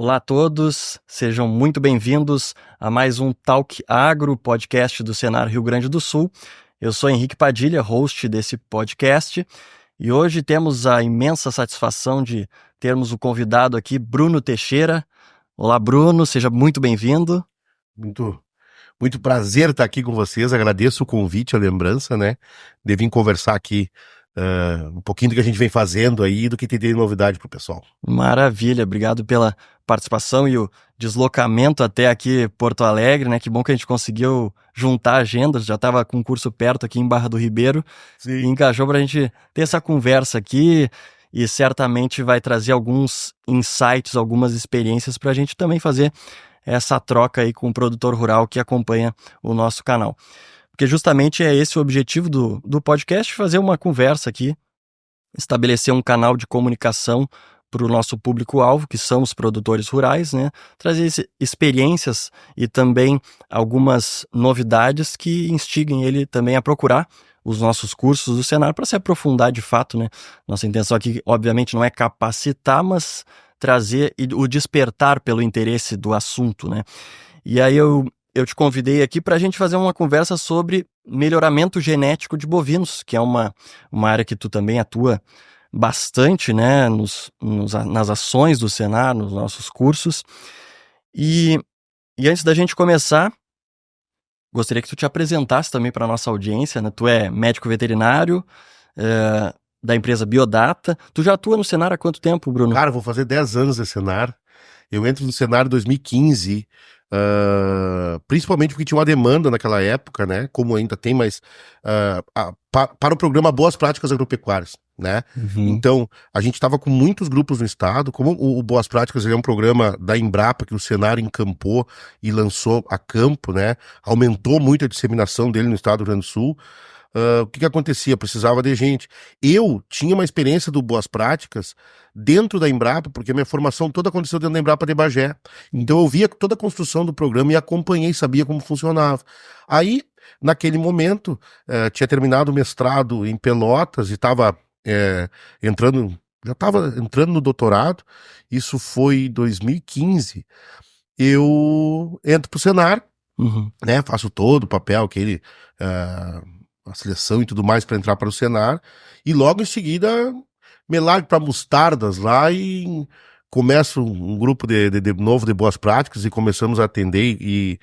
Olá a todos, sejam muito bem-vindos a mais um Talk Agro, podcast do Senar Rio Grande do Sul. Eu sou Henrique Padilha, host desse podcast, e hoje temos a imensa satisfação de termos o convidado aqui, Bruno Teixeira. Olá, Bruno, seja muito bem-vindo. Muito prazer estar aqui com vocês, agradeço o convite, a lembrança, né, de vir conversar aqui um pouquinho do que a gente vem fazendo aí, do que tem de novidade pro pessoal. Maravilha, obrigado pela participação e o deslocamento até aqui Porto Alegre, né, que bom que a gente conseguiu juntar agendas, já estava com um curso perto aqui em Barra do Ribeiro. Sim. E engajou para a gente ter essa conversa aqui e certamente vai trazer alguns insights, algumas experiências para a gente também fazer essa troca aí com o produtor rural que acompanha o nosso canal. Porque justamente é esse o objetivo do podcast, fazer uma conversa aqui, estabelecer um canal de comunicação para o nosso público-alvo, que são os produtores rurais, né? Trazer experiências e também algumas novidades que instiguem ele também a procurar os nossos cursos do Senar para se aprofundar de fato, né? Nossa intenção aqui, obviamente, não é capacitar, mas trazer o despertar pelo interesse do assunto, né? E aí eu te convidei aqui para a gente fazer uma conversa sobre melhoramento genético de bovinos, que é uma área que tu também atua bastante, né, nas ações do Senar, nos nossos cursos. E antes da gente começar, gostaria que tu te apresentasse também para a nossa audiência, né? Tu é médico veterinário da empresa Biodata. Tu já atua no Senar há quanto tempo, Bruno? Cara, vou fazer 10 anos de Senar. Eu entro no Senar em 2015, principalmente porque tinha uma demanda naquela época, né? Como ainda tem, mas para o programa Boas Práticas Agropecuárias, né? Uhum. Então, a gente estava com muitos grupos no estado, como o Boas Práticas ele é um programa da Embrapa que o Senar encampou e lançou a campo, né? Aumentou muito a disseminação dele no estado do Rio Grande do Sul. O que acontecia? Precisava de gente. Eu tinha uma experiência do Boas Práticas dentro da Embrapa, porque a minha formação toda aconteceu dentro da Embrapa de Bagé. Então eu via toda a construção do programa e acompanhei, sabia como funcionava. Aí, naquele momento, tinha terminado o mestrado em Pelotas e estava já estava entrando no doutorado. Isso foi em 2015. Eu entro pro Senar, né? Faço todo o papel, a seleção e tudo mais para entrar para o Senar, e logo em seguida me largo para Mostardas lá e começo um grupo de novo de boas práticas e começamos a atender e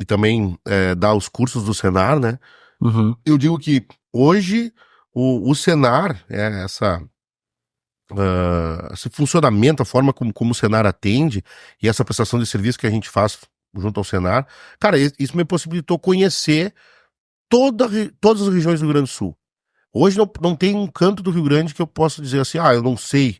também dar os cursos do Senar, né? Uhum. Eu digo que hoje o Senar, esse funcionamento, a forma como o Senar atende e essa prestação de serviço que a gente faz junto ao Senar, cara, isso me possibilitou conhecer todas as regiões do Rio Grande do Sul. Hoje não tem um canto do Rio Grande que eu possa dizer assim, eu não sei,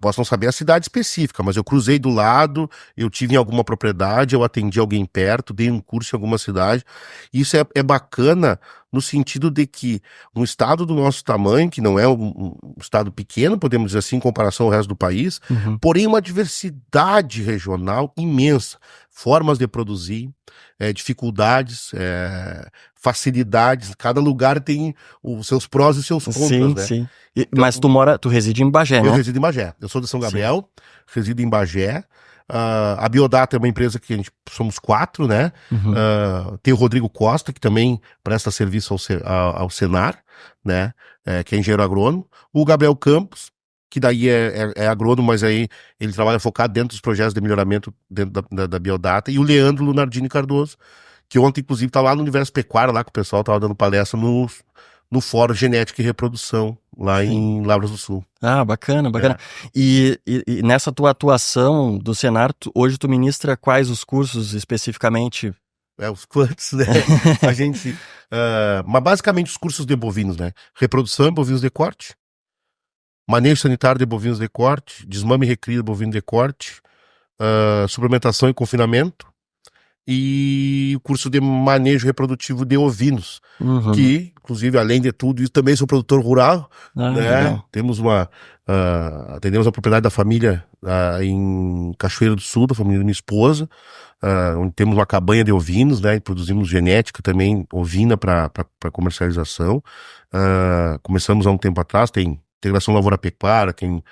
posso não saber a cidade específica, mas eu cruzei do lado, eu tive em alguma propriedade, eu atendi alguém perto, dei um curso em alguma cidade. Isso é bacana no sentido de que um estado do nosso tamanho, que não é um estado pequeno, podemos dizer assim, em comparação ao resto do país, porém uma diversidade regional imensa, formas de produzir, dificuldades, facilidades, cada lugar tem os seus prós e seus contras, sim, né? Sim. Mas tu reside em Bagé, né? Eu resido em Bagé, eu sou de São Gabriel, resido em Bagé. A Biodata é uma empresa que somos 4, né? Tem o Rodrigo Costa, que também presta serviço ao Senar, né? Que é engenheiro agrônomo. O Gabriel Campos, que daí é agrônomo, mas aí ele trabalha focado dentro dos projetos de melhoramento dentro da Biodata. E o Leandro Lunardini Cardoso, que ontem, inclusive, tá lá no Universo Pecuário, lá que o pessoal tava dando palestra no Fórum Genética e Reprodução, lá em Lavras do Sul. Bacana. E nessa tua atuação do Senar, hoje tu ministra quais os cursos especificamente? Os quantos, né? A gente... mas basicamente os cursos de bovinos, né? Reprodução em bovinos de corte, manejo sanitário de bovinos de corte, desmame e recria de bovino de corte, suplementação e confinamento, e o curso de manejo reprodutivo de ovinos, que, inclusive, além de tudo, isso também sou produtor rural, né? Legal. Temos atendemos a propriedade da família em Cachoeira do Sul, da família da minha esposa, onde temos uma cabanha de ovinos, né? E produzimos genética também, ovina para comercialização. Começamos há um tempo atrás, tem integração lavoura-pecuária, tem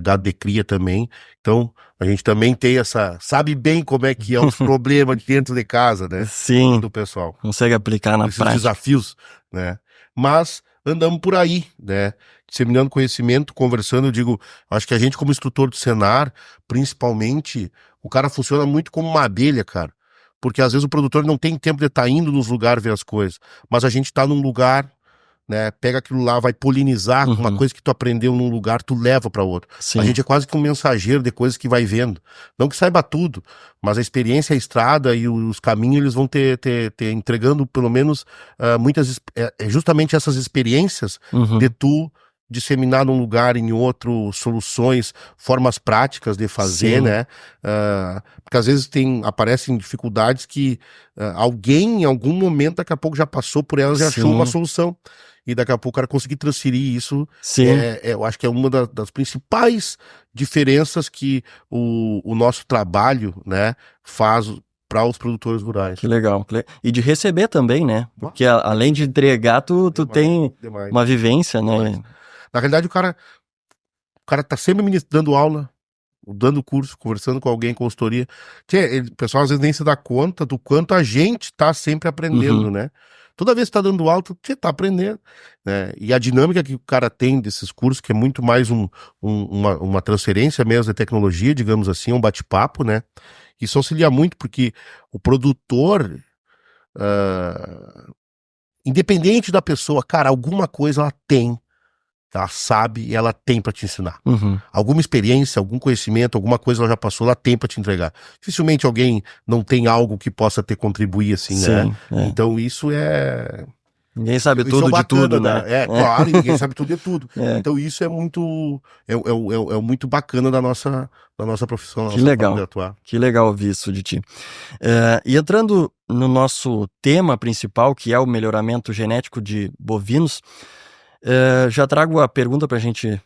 gado de cria também. Então, a gente também tem sabe bem como é que é os problemas dentro de casa, né? Sim, do pessoal. Consegue aplicar na Esses prática. desafios, né? Mas andamos por aí, né? Disseminando conhecimento, conversando, eu digo, acho que a gente como instrutor do Senar, principalmente, o cara funciona muito como uma abelha, cara. Porque às vezes o produtor não tem tempo de estar indo nos lugares ver as coisas, mas a gente tá num lugar, né? Pega aquilo lá, vai polinizar uma coisa que tu aprendeu num lugar, tu leva para outro. Sim. A gente é quase que um mensageiro de coisas que vai vendo. Não que saiba tudo, mas a experiência, a estrada e os caminhos, eles vão ter entregando pelo menos muitas, justamente essas experiências de tu disseminar num lugar, em outro, soluções, formas práticas de fazer, Sim. né? Porque às vezes aparecem dificuldades que alguém, em algum momento, daqui a pouco já passou por elas e achou uma solução. E daqui a pouco o cara conseguir transferir isso, eu acho que é uma das principais diferenças que o nosso trabalho, né, faz para os produtores rurais. Que legal. E de receber também, né? Porque além de entregar, tu tem uma vivência, né? Na realidade, o cara tá sempre dando aula, dando curso, conversando com alguém, consultoria. O pessoal às vezes nem se dá conta do quanto a gente tá sempre aprendendo, né? Toda vez que tá dando aula, você tá aprendendo, né? E a dinâmica que o cara tem desses cursos, que é muito mais uma transferência mesmo de tecnologia, digamos assim, um bate-papo, né? Isso auxilia muito, porque o produtor, independente da pessoa, cara, alguma coisa ela tem, ela sabe e ela tem para te ensinar. Alguma experiência, algum conhecimento, alguma coisa ela já passou, ela tem para te entregar. Dificilmente alguém não tem algo que possa te contribuir assim, né? Então isso Ninguém sabe tudo de tudo, né? Claro, ninguém sabe tudo de tudo. Então isso é muito muito bacana da nossa profissão. Que legal, que legal ouvir isso de ti. E entrando no nosso tema principal, que é o melhoramento genético de bovinos, já trago a pergunta para a gente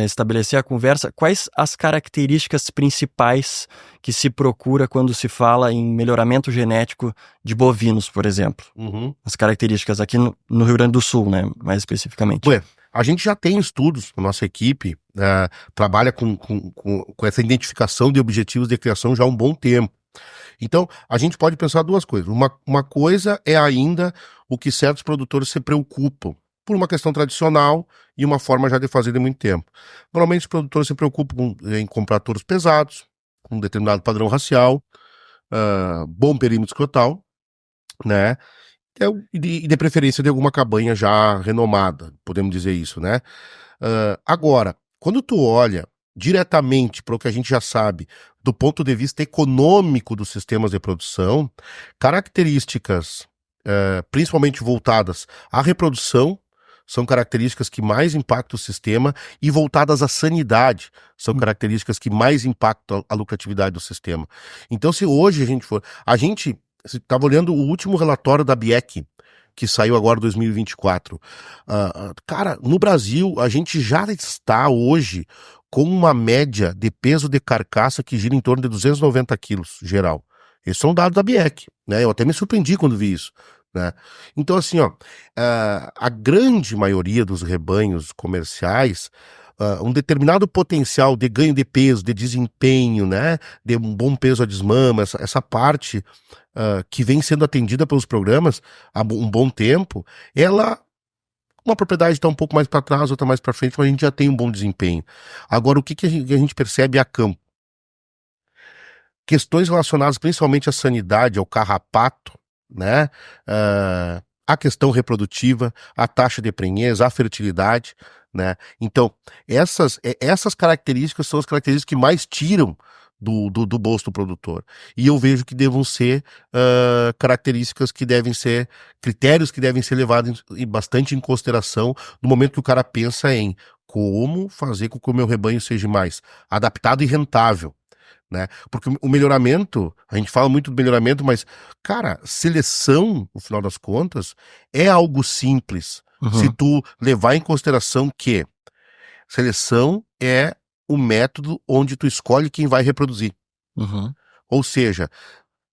estabelecer a conversa. Quais as características principais que se procura quando se fala em melhoramento genético de bovinos, por exemplo? As características aqui no Rio Grande do Sul, né? Mais especificamente. A gente já tem estudos, a nossa equipe trabalha com essa identificação de objetivos de criação já há um bom tempo. Então, a gente pode pensar duas coisas. Uma coisa é ainda o que certos produtores se preocupam, por uma questão tradicional e uma forma já de fazer de muito tempo. Normalmente os produtores se preocupam em comprar touros pesados, com um determinado padrão racial, bom perímetro escrotal, né? E de preferência de alguma cabanha já renomada, podemos dizer isso, né? Agora, quando tu olha diretamente para o que a gente já sabe do ponto de vista econômico dos sistemas de produção, características principalmente voltadas à reprodução são características que mais impactam o sistema, e voltadas à sanidade são características que mais impactam a lucratividade do sistema. Então, se hoje a gente estava olhando o último relatório da BIEC, que saiu agora em 2024. Cara, no Brasil, a gente já está hoje com uma média de peso de carcaça que gira em torno de 290 quilos, geral. Esses são dados da BIEC, né? Eu até me surpreendi quando vi isso, né? Então, assim, a grande maioria dos rebanhos comerciais, um determinado potencial de ganho de peso, de desempenho, né? De um bom peso à desmama, essa parte que vem sendo atendida pelos programas há um bom tempo, uma propriedade está um pouco mais para trás, outra mais para frente, mas a gente já tem um bom desempenho. Agora, o que a gente percebe a campo? Questões relacionadas principalmente à sanidade, ao carrapato, né? A questão reprodutiva, a taxa de prenhez, a fertilidade, né? Então, essas características são as características que mais tiram do bolso do produtor. E eu vejo que devam ser características que devem ser, critérios que devem ser levados bastante em consideração no momento que o cara pensa em como fazer com que o meu rebanho seja mais adaptado e rentável, né? Porque o melhoramento, a gente fala muito do melhoramento, mas, cara, seleção, no final das contas, é algo simples. Se tu levar em consideração que seleção é o método onde tu escolhe quem vai reproduzir. Ou seja,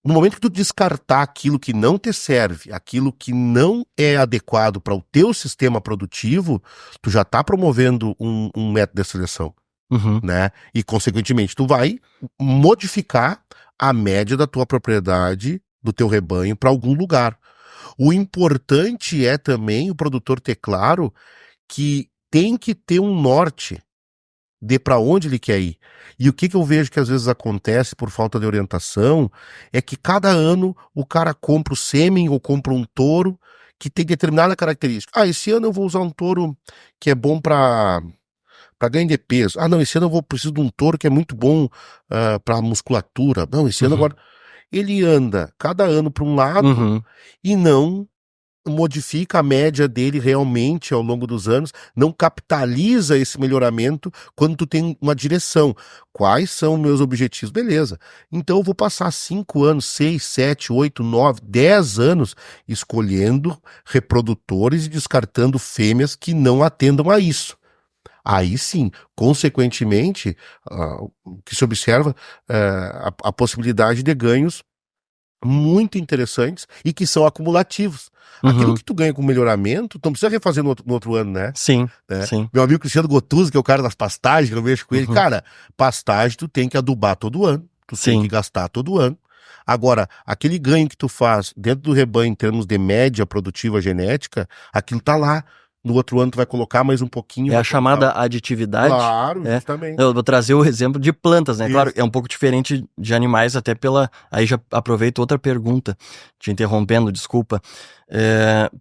no momento que tu descartar aquilo que não te serve, aquilo que não é adequado para o teu sistema produtivo, tu já está promovendo um método de seleção, né? E, consequentemente, tu vai modificar a média da tua propriedade, do teu rebanho, para algum lugar. O importante é também o produtor ter claro que tem que ter um norte de para onde ele quer ir. E o que eu vejo que às vezes acontece por falta de orientação é que cada ano o cara compra o sêmen ou compra um touro que tem determinada característica. Ah, esse ano eu vou usar um touro que é bom para ganho de peso. Ah, não, esse ano eu preciso de um touro que é muito bom para musculatura. Não, esse ano agora... Ele anda cada ano para um lado e não modifica a média dele realmente ao longo dos anos, não capitaliza esse melhoramento quando tu tem uma direção. Quais são meus objetivos? Beleza. Então eu vou passar 5 anos, 6, 7, 8, 9, 10 anos escolhendo reprodutores e descartando fêmeas que não atendam a isso. Aí sim, consequentemente, o que se observa a possibilidade de ganhos muito interessantes e que são acumulativos. Aquilo que tu ganha com melhoramento, tu não precisa refazer no outro ano, né? Sim, né? sim. Meu amigo Cristiano Gottuso, que é o cara das pastagens, que eu mexo com ele, cara, pastagem tu tem que adubar todo ano, tu tem que gastar todo ano. Agora, aquele ganho que tu faz dentro do rebanho em termos de média produtiva genética, aquilo tá lá. No outro ano tu vai colocar mais um pouquinho. É a chamada aditividade. Claro, justamente. Eu vou trazer o exemplo de plantas, né? Isso. Claro, é um pouco diferente de animais, até pela... Aí já aproveito outra pergunta, te interrompendo, desculpa.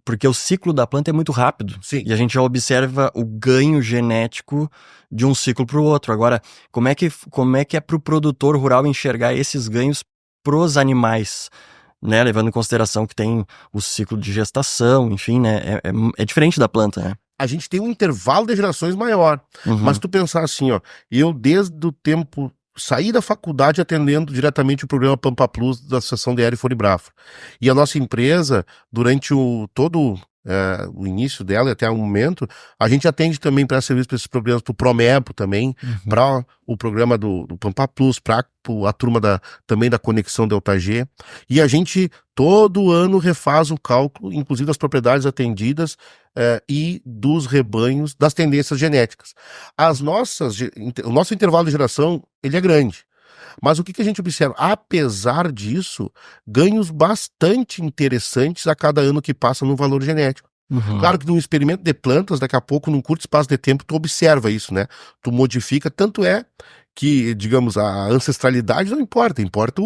Porque o ciclo da planta é muito rápido. Sim. E a gente já observa o ganho genético de um ciclo para o outro. Agora, como é que é para o produtor rural enxergar esses ganhos pros animais? Né, levando em consideração que tem o ciclo de gestação, enfim, né, é diferente da planta, né? A gente tem um intervalo de gerações maior, mas tu pensar assim, ó, eu desde o tempo, saí da faculdade atendendo diretamente o programa Pampa Plus da Associação de Hereford e Braford, e a nossa empresa, durante todo o início dela até o momento, a gente atende também para serviço para esses programas, para o Promebo também, para o programa do Pampa Plus, para a turma também da Conexão Delta G, e a gente todo ano refaz o cálculo, inclusive das propriedades atendidas e dos rebanhos, das tendências genéticas. O nosso intervalo de geração, ele é grande. Mas o que a gente observa? Apesar disso, ganhos bastante interessantes a cada ano que passa no valor genético. Claro que num experimento de plantas, daqui a pouco, num curto espaço de tempo, tu observa isso, né? Tu modifica, tanto é que, digamos, a ancestralidade não importa, importa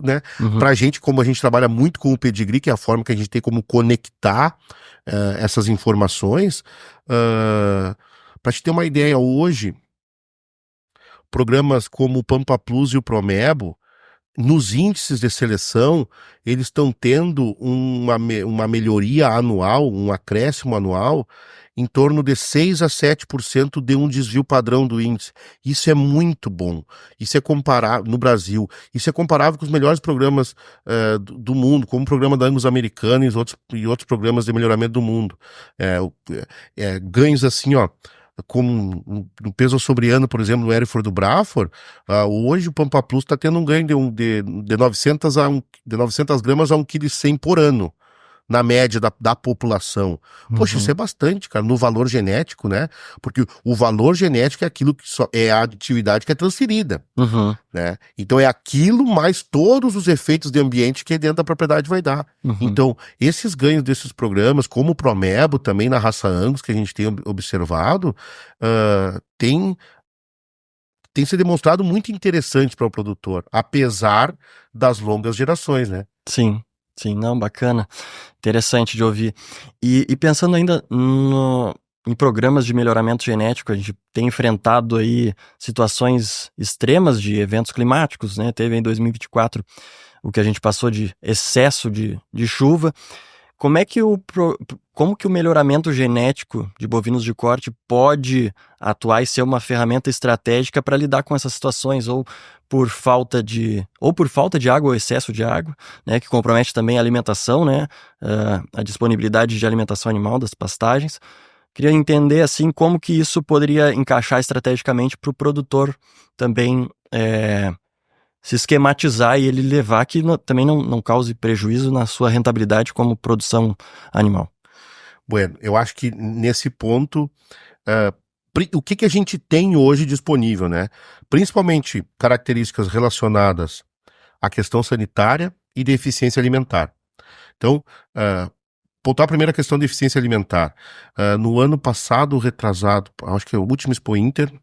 né? Pra gente, como a gente trabalha muito com o pedigree, que é a forma que a gente tem como conectar essas informações, pra te ter uma ideia, hoje, programas como o Pampa Plus e o Promebo, nos índices de seleção, eles estão tendo uma melhoria anual, um acréscimo anual, em torno de 6 a 7% de um desvio padrão do índice. Isso é muito bom. Isso é comparável no Brasil. Isso é comparável com os melhores programas do mundo, como o programa da Angus Americana e outros programas de melhoramento do mundo. Ganhos assim, ó, como no peso sobre ano, por exemplo, no Hereford do Braford, hoje o Pampa Plus está tendo um ganho de 900 gramas a 1,1 kg por ano, na média da população. Poxa, isso é bastante, cara, no valor genético, né? Porque o valor genético é aquilo que é a aditividade que é transferida, né? Então é aquilo mais todos os efeitos de ambiente que dentro da propriedade vai dar. Então, esses ganhos desses programas, como o Promebo, também na raça Angus, que a gente tem observado, tem se demonstrado muito interessante para o produtor, apesar das longas gerações, né? Sim. Sim, não, bacana, interessante de ouvir. E pensando ainda em programas de melhoramento genético, a gente tem enfrentado aí situações extremas de eventos climáticos, né? Teve em 2024 o que a gente passou de excesso de chuva. Como que o melhoramento genético de bovinos de corte pode atuar e ser uma ferramenta estratégica para lidar com essas situações, ou por falta de água ou excesso de água, né, que compromete também a alimentação, né, a disponibilidade de alimentação animal das pastagens. Queria entender assim como que isso poderia encaixar estrategicamente para o produtor também se esquematizar e ele levar que também não cause prejuízo na sua rentabilidade como produção animal. Bueno, eu acho que nesse ponto, o que a gente tem hoje disponível, né? Principalmente características relacionadas à questão sanitária e de eficiência alimentar. Então, voltar à primeira questão de eficiência alimentar. No ano passado, retrasado, acho que é o último Expo Inter,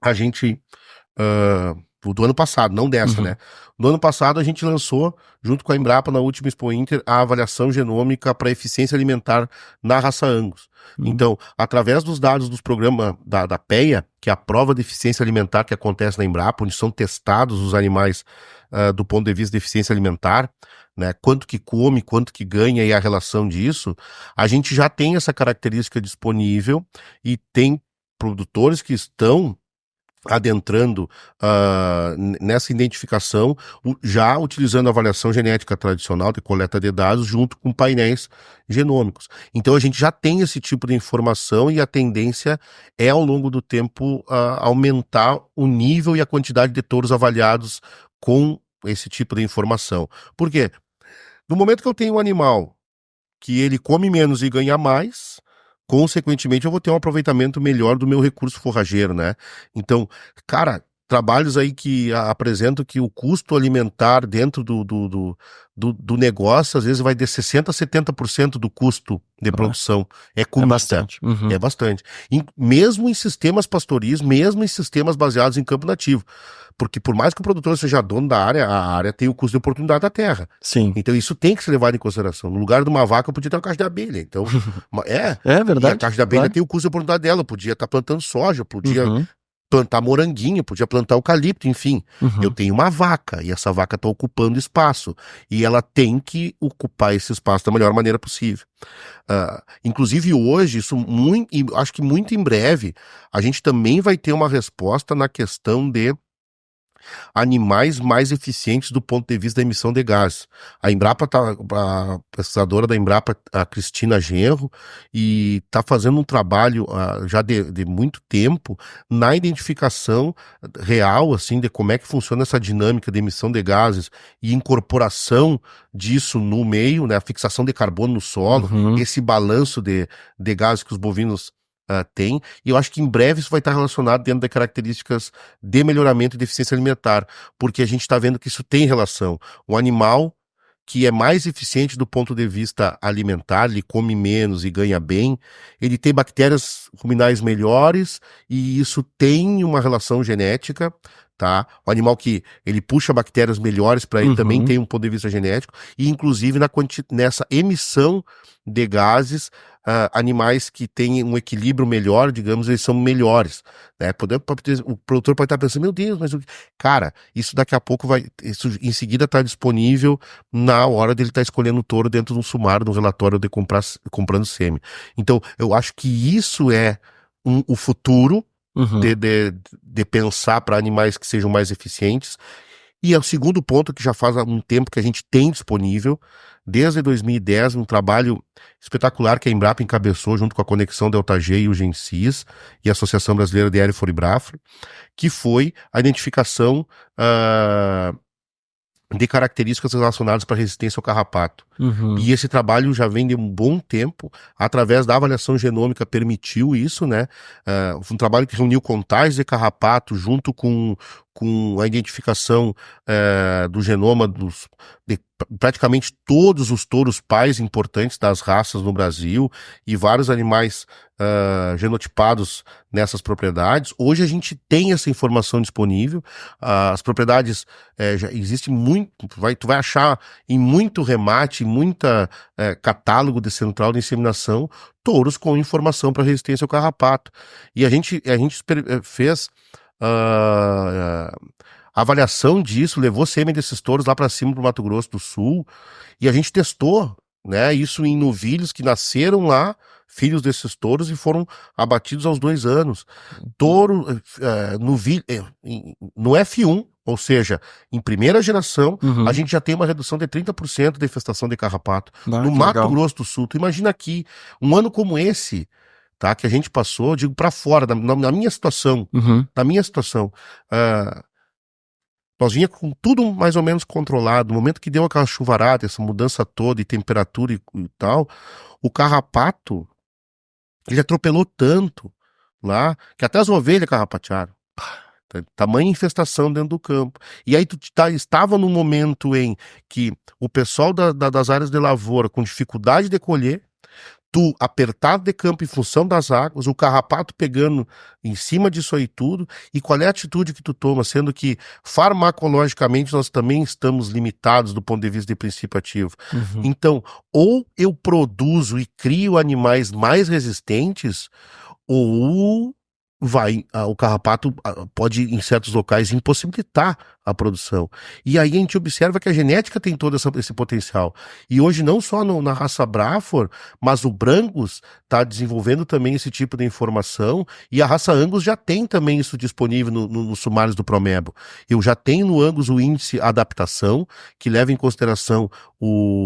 a gente... do ano passado, não dessa, né? No ano passado a gente lançou, junto com a Embrapa, na última Expo Inter, a avaliação genômica para eficiência alimentar na raça Angus. Então, através dos dados dos programas da PEA, que é a prova de eficiência alimentar que acontece na Embrapa, onde são testados os animais do ponto de vista de eficiência alimentar, né? Quanto que come, quanto que ganha e a relação disso, a gente já tem essa característica disponível e tem produtores que estão adentrando nessa identificação, já utilizando a avaliação genética tradicional de coleta de dados junto com painéis genômicos. Então a gente já tem esse tipo de informação e a tendência é ao longo do tempo aumentar o nível e a quantidade de touros avaliados com esse tipo de informação. Por quê? No momento que eu tenho um animal que ele come menos e ganha mais, consequentemente, eu vou ter um aproveitamento melhor do meu recurso forrageiro, né? Então, cara, trabalhos aí que apresentam que o custo alimentar dentro do negócio, às vezes vai de 60% a 70% do custo de produção. É comida. É bastante. É bastante. Mesmo em sistemas pastoris, mesmo em sistemas baseados em campo nativo. Porque por mais que o produtor seja dono da área, a área tem o custo de oportunidade da terra. Sim. Então isso tem que ser levado em consideração. No lugar de uma vaca, eu podia ter uma caixa de abelha. Então, é verdade. E a caixa de abelha tem o custo de oportunidade dela. Eu podia estar plantando soja, podia plantar moranguinho, podia plantar eucalipto, enfim. Eu tenho uma vaca e essa vaca está ocupando espaço. E ela tem que ocupar esse espaço da melhor maneira possível. Inclusive hoje, acho que muito em breve, a gente também vai ter uma resposta na questão de animais mais eficientes do ponto de vista da emissão de gases. A Embrapa a pesquisadora da Embrapa, a Cristina Genro, e está fazendo um trabalho já de muito tempo na identificação real, assim, de como é que funciona essa dinâmica de emissão de gases e incorporação disso no meio, né, a fixação de carbono no solo, esse balanço de gases que os bovinos tem, e eu acho que em breve isso vai estar relacionado dentro das características de melhoramento e de eficiência alimentar, porque a gente está vendo que isso tem relação. O animal que é mais eficiente do ponto de vista alimentar, ele come menos e ganha bem, ele tem bactérias ruminais melhores, e isso tem uma relação genética, tá? O animal que ele puxa bactérias melhores para ele também tem um ponto de vista genético, e inclusive nessa emissão de gases, animais que têm um equilíbrio melhor, digamos, eles são melhores, né? O produtor pode estar pensando, meu Deus, mas cara, isso daqui a pouco isso em seguida está disponível na hora dele estar escolhendo o touro dentro de um sumário, de um relatório de comprando sêmen. Então, eu acho que isso é o futuro de pensar para animais que sejam mais eficientes. E é o segundo ponto que já faz um tempo que a gente tem disponível, desde 2010, um trabalho espetacular que a Embrapa encabeçou junto com a Conexão Delta G e o Gensis e a Associação Brasileira de Aerofloribrafo, que foi a identificação de características relacionadas para resistência ao carrapato. E esse trabalho já vem de um bom tempo, através da avaliação genômica permitiu isso, né? Um trabalho que reuniu contagens de carrapato junto com a identificação do genoma de praticamente todos os touros pais importantes das raças no Brasil e vários animais genotipados nessas propriedades. Hoje a gente tem essa informação disponível, as propriedades já existe muito, tu vai achar em muito remate, muita catálogo de central de inseminação, touros com informação para resistência ao carrapato. E a gente fez a avaliação disso, levou sêmen desses touros lá para cima pro Mato Grosso do Sul, e a gente testou, né, isso em novilhos que nasceram lá, filhos desses touros, e foram abatidos aos 2 anos. Touro no F1, ou seja, em primeira geração, a gente já tem uma redução de 30% da infestação de carrapato. No Mato Grosso do Sul, tu imagina aqui, um ano como esse, tá, que a gente passou, digo, para fora, na minha situação, Nós vinha com tudo mais ou menos controlado. No momento que deu aquela chuvarada, essa mudança toda e temperatura e tal, o carrapato, ele atropelou tanto lá, que até as ovelhas carrapatearam. Tamanha infestação dentro do campo. E aí estava no momento em que o pessoal das áreas de lavoura com dificuldade de colher, tu apertado de campo em função das águas, o carrapato pegando em cima disso aí tudo, e qual é a atitude que tu toma, sendo que farmacologicamente nós também estamos limitados do ponto de vista de princípio ativo. Então, ou eu produzo e crio animais mais resistentes, ou o carrapato pode, em certos locais, impossibilitar a produção. E aí a gente observa que a genética tem todo esse potencial. E hoje, não só na raça Braathor, mas o Brangus está desenvolvendo também esse tipo de informação, e a raça Angus já tem também isso disponível nos sumários do Promebo. Eu já tenho no Angus o índice adaptação, que leva em consideração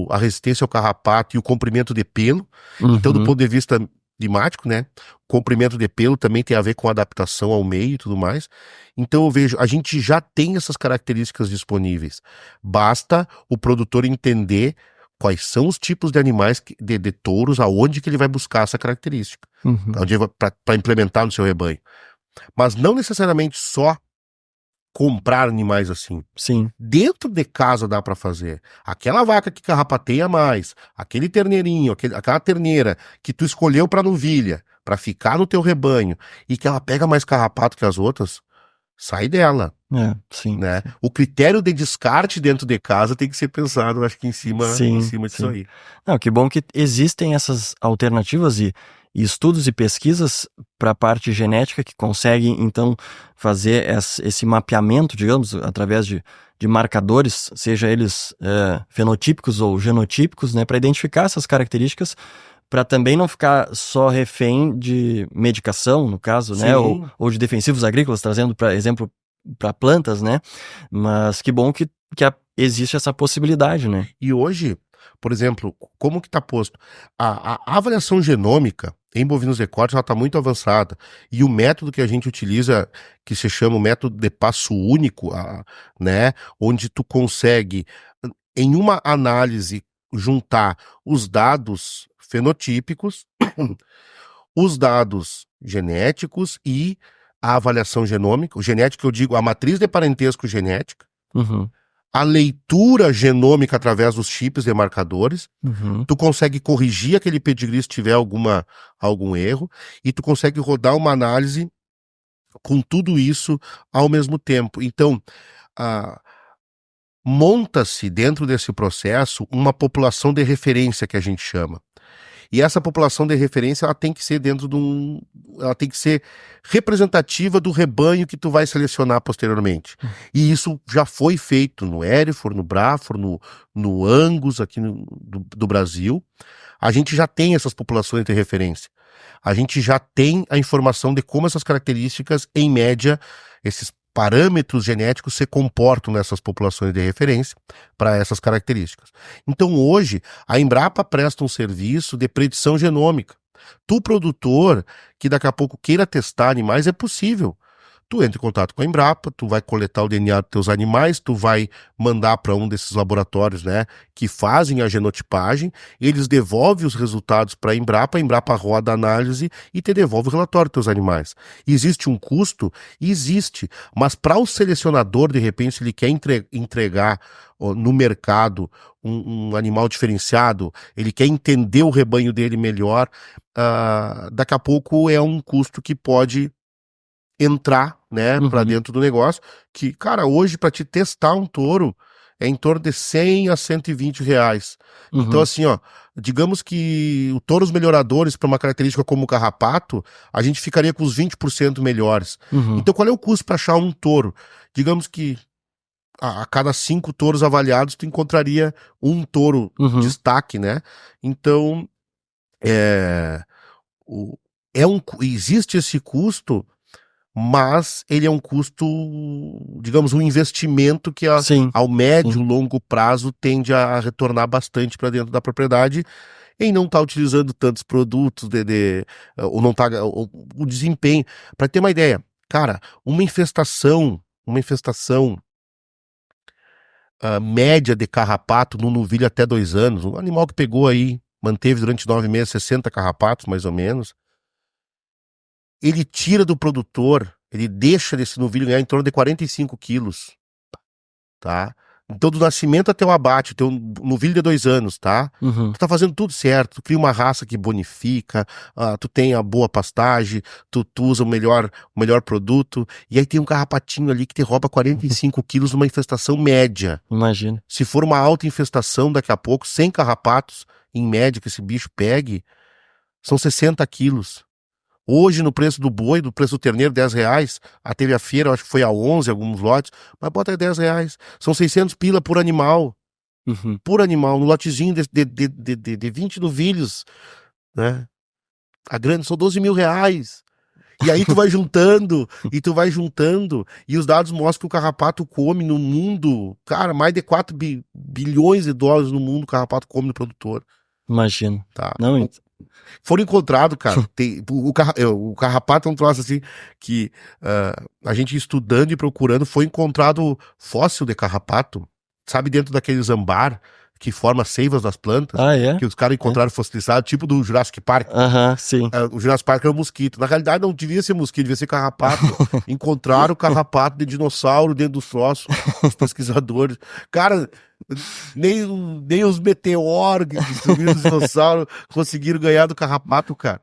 a resistência ao carrapato e o comprimento de pelo. Então, do ponto de vista climático, né? Comprimento de pelo também tem a ver com adaptação ao meio e tudo mais. Então eu vejo, a gente já tem essas características disponíveis. Basta o produtor entender quais são os tipos de animais, de touros, aonde que ele vai buscar essa característica. Para implementar no seu rebanho. Mas não necessariamente só comprar animais assim. Sim. Dentro de casa dá para fazer. Aquela vaca que carrapateia mais, aquele terneirinho, aquela terneira que tu escolheu para novilha, para ficar no teu rebanho, e que ela pega mais carrapato que as outras, sai dela. Sim. Né? O critério de descarte dentro de casa tem que ser pensado, acho que em cima disso aí. Não, que bom que existem essas alternativas e estudos e pesquisas para a parte genética que conseguem, então, fazer esse mapeamento, digamos, através de marcadores, seja eles fenotípicos ou genotípicos, né, para identificar essas características, para também não ficar só refém de medicação, no caso, né, ou de defensivos agrícolas, trazendo, para exemplo, para plantas, né, mas que bom que existe essa possibilidade, né. E hoje, por exemplo, como que está posto? A avaliação genômica em bovinos de corte, ela está muito avançada. E o método que a gente utiliza, que se chama o método de passo único, né, onde tu consegue, em uma análise, juntar os dados fenotípicos, os dados genéticos e a avaliação genômica. O genético, eu digo, a matriz de parentesco genética, a leitura genômica através dos chips de marcadores, tu consegue corrigir aquele pedigree se tiver algum erro, e tu consegue rodar uma análise com tudo isso ao mesmo tempo. Então, monta-se dentro desse processo uma população de referência, que a gente chama. E essa população de referência, ela tem que ser ela tem que ser representativa do rebanho que tu vai selecionar posteriormente. E isso já foi feito no Hereford, no Braathor, no Angus, aqui do Brasil. A gente já tem essas populações de referência. A gente já tem a informação de como essas características, em média, esses parâmetros genéticos se comportam nessas populações de referência para essas características. Então hoje a Embrapa presta um serviço de predição genômica. Tu, produtor, que daqui a pouco queira testar animais, é possível. Tu entra em contato com a Embrapa, tu vai coletar o DNA dos teus animais, tu vai mandar para um desses laboratórios, né, que fazem a genotipagem, eles devolvem os resultados para a Embrapa roda a análise e te devolve o relatório dos teus animais. Existe um custo? Existe, mas para o selecionador, de repente, se ele quer entregar no mercado um animal diferenciado, ele quer entender o rebanho dele melhor, daqui a pouco é um custo que pode entrar, né, para dentro do negócio, que, cara, hoje para te testar um touro é em torno de 100 a 120 reais. Então, assim, ó, digamos que os touros melhoradores para uma característica como o carrapato, a gente ficaria com os 20% melhores. Então, qual é o custo para achar um touro? Digamos que a cada 5 touros avaliados, tu encontraria um touro destaque, né? Então, existe esse custo, mas ele é um custo, digamos, um investimento que ao médio, longo prazo tende a retornar bastante para dentro da propriedade, em não estar utilizando tantos produtos, ou não tá, o desempenho. Para ter uma ideia, cara, uma infestação média de carrapato no novilho até 2 anos. Um animal que pegou aí, manteve durante 9 meses 60 carrapatos, mais ou menos. Ele tira do produtor, ele deixa desse novilho ganhar em torno de 45 quilos, tá? Então, do nascimento até o abate, o teu novilho de 2 anos, tá? Uhum. Tu tá fazendo tudo certo, tu cria uma raça que bonifica, tu tem a boa pastagem, tu usa o melhor produto, e aí tem um carrapatinho ali que te rouba 45 quilos numa infestação média. Imagina. Se for uma alta infestação, daqui a pouco, 100 carrapatos, em média, que esse bicho pegue, são 60 quilos. Hoje, no preço do boi, no preço do terneiro, R$10, teve a feira, acho que foi a 11, alguns lotes, mas bota aí R$10. São 600 pila por animal. Uhum. Por animal, no lotezinho de 20 novilhos, né? A grande são R$12.000. E aí tu vai juntando, e os dados mostram que o carrapato come no mundo, cara, mais de 4 bilhões de dólares no mundo o carrapato come no produtor. Imagina. Tá. Não, Foram encontrados, cara, o carrapato é um troço assim, que a gente estudando e procurando, foi encontrado fóssil de carrapato, sabe, dentro daqueles ambar que forma seivas das plantas, é? que os caras encontraram fossilizado, tipo do Jurassic Park. Sim. O Jurassic Park era um mosquito. Na realidade não devia ser mosquito, devia ser carrapato. Encontraram o carrapato de dinossauro dentro dos troços, os pesquisadores. Cara, nem os meteoros que destruíram os dinossauros conseguiram ganhar do carrapato, cara.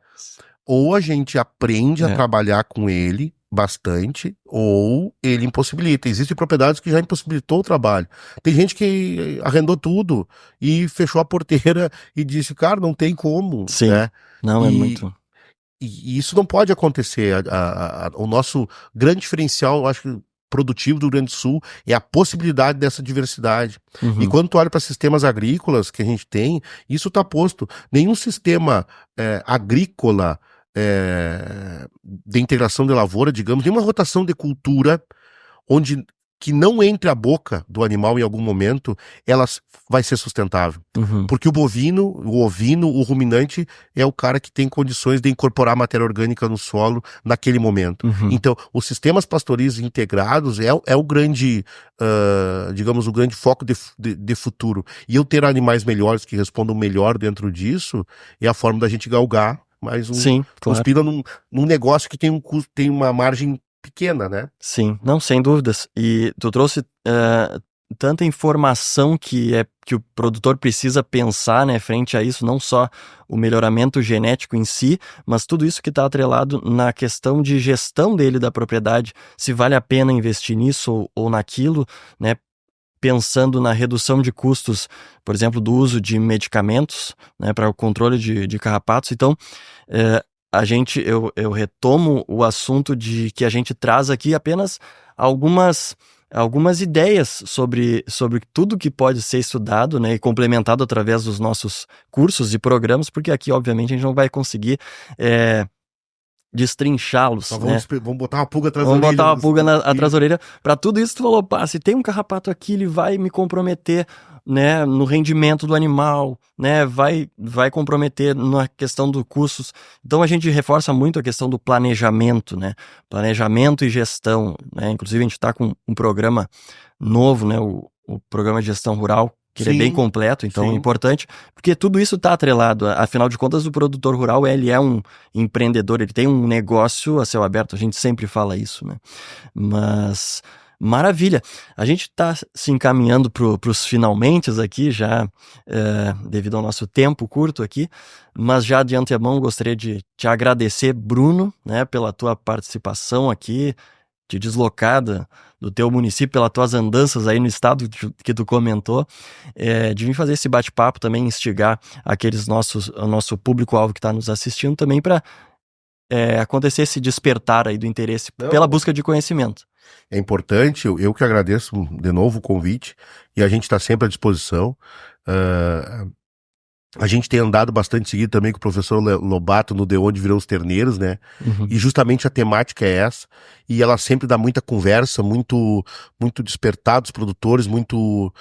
Ou a gente aprende a trabalhar com ele bastante, ou ele impossibilita. Existem propriedades que já impossibilitou o trabalho. Tem gente que arrendou tudo e fechou a porteira e disse, cara, não tem como. Sim. Né? Não, é muito... E isso não pode acontecer. O nosso grande diferencial, eu acho que produtivo do Rio Grande do Sul é a possibilidade dessa diversidade. Uhum. E quando tu olha para sistemas agrícolas que a gente tem, isso está posto. Nenhum sistema agrícola de integração de lavoura, digamos, nenhuma rotação de cultura onde que não entre a boca do animal em algum momento, ela vai ser sustentável. Uhum. Porque o bovino, o ovino, o ruminante é o cara que tem condições de incorporar matéria orgânica no solo naquele momento. Uhum. Então, os sistemas pastoris integrados é o grande, digamos, o grande foco de futuro. E eu ter animais melhores que respondam melhor dentro disso é a forma da gente galgar mais Sim, claro. uns pila num negócio que tem um custo, tem uma margem pequena, né? Sim, não, sem dúvidas. E tu trouxe tanta informação que o produtor precisa pensar, né, frente a isso, não só o melhoramento genético em si, mas tudo isso que está atrelado na questão de gestão dele da propriedade, se vale a pena investir nisso ou naquilo, né, pensando na redução de custos, por exemplo, do uso de medicamentos, né, para o controle de carrapatos. Então, eu retomo o assunto de que a gente traz aqui apenas algumas ideias sobre tudo que pode ser estudado, né, e complementado através dos nossos cursos e programas, porque aqui, obviamente, a gente não vai conseguir destrinchá-los. Então vamos botar uma pulga atrás da orelha. Vamos botar uma pulga atrás da orelha. Para tudo isso, tu falou, se tem um carrapato aqui, ele vai me comprometer, né, no rendimento do animal, né, vai comprometer na questão dos custos. Então a gente reforça muito a questão do planejamento, né, planejamento e gestão, né, inclusive a gente está com um programa novo, né, o programa de gestão rural, que ele é bem completo, então é importante, porque tudo isso está atrelado, afinal de contas o produtor rural, ele é um empreendedor, ele tem um negócio a céu aberto, a gente sempre fala isso, né, mas... Maravilha, a gente está se encaminhando para os finalmente aqui, já devido ao nosso tempo curto aqui, mas já de antemão gostaria de te agradecer, Bruno, né, pela tua participação aqui, te deslocada do teu município, pelas tuas andanças aí no estado que tu comentou, de vir fazer esse bate-papo também, instigar o nosso público-alvo que está nos assistindo também para acontecer esse despertar aí do interesse pela busca de conhecimento. É importante, eu que agradeço de novo o convite, e a gente está sempre à disposição. A gente tem andado bastante seguido também com o professor Lobato no De Onde Virão os Terneiros, né? Uhum. E justamente a temática é essa, e ela sempre dá muita conversa, muito despertar dos produtores, muito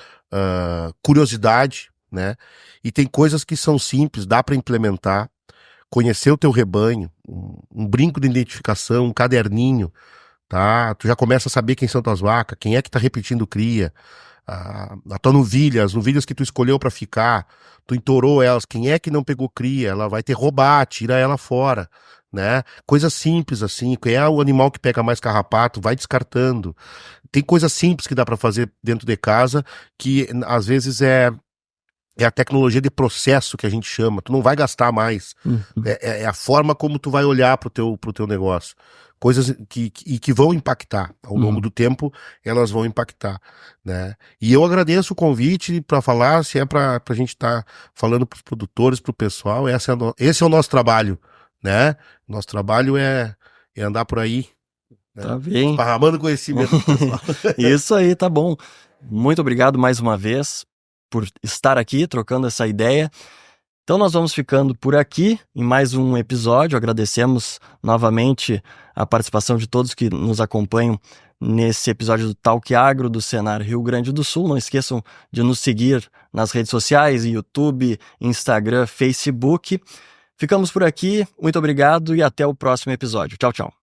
curiosidade, né? E tem coisas que são simples, dá para implementar. Conhecer o teu rebanho, um brinco de identificação, um caderninho, tá? Tu já começa a saber quem são tuas vacas, quem é que tá repetindo cria, a tua novilha, as novilhas que tu escolheu para ficar, tu entorou elas, quem é que não pegou cria? Ela vai te roubar, tira ela fora, né? Coisas simples assim, quem é o animal que pega mais carrapato, vai descartando. Tem coisas simples que dá para fazer dentro de casa, que às vezes é a tecnologia de processo que a gente chama. Tu não vai gastar mais. É a forma como tu vai olhar pro teu negócio. Coisas que vão impactar. Ao longo do tempo, elas vão impactar, né? E eu agradeço o convite para falar, se é pra gente estar falando pros produtores, pro pessoal. Esse é o nosso trabalho, né? Nosso trabalho é andar por aí, né? Tá bem. Esparramando conhecimento do pessoal. Isso aí, tá bom. Muito obrigado mais uma vez por estar aqui trocando essa ideia. Então nós vamos ficando por aqui em mais um episódio. Agradecemos novamente a participação de todos que nos acompanham nesse episódio do Talk Agro do Senar Rio Grande do Sul. Não esqueçam de nos seguir nas redes sociais, YouTube, Instagram, Facebook. Ficamos por aqui. Muito obrigado e até o próximo episódio. Tchau, tchau.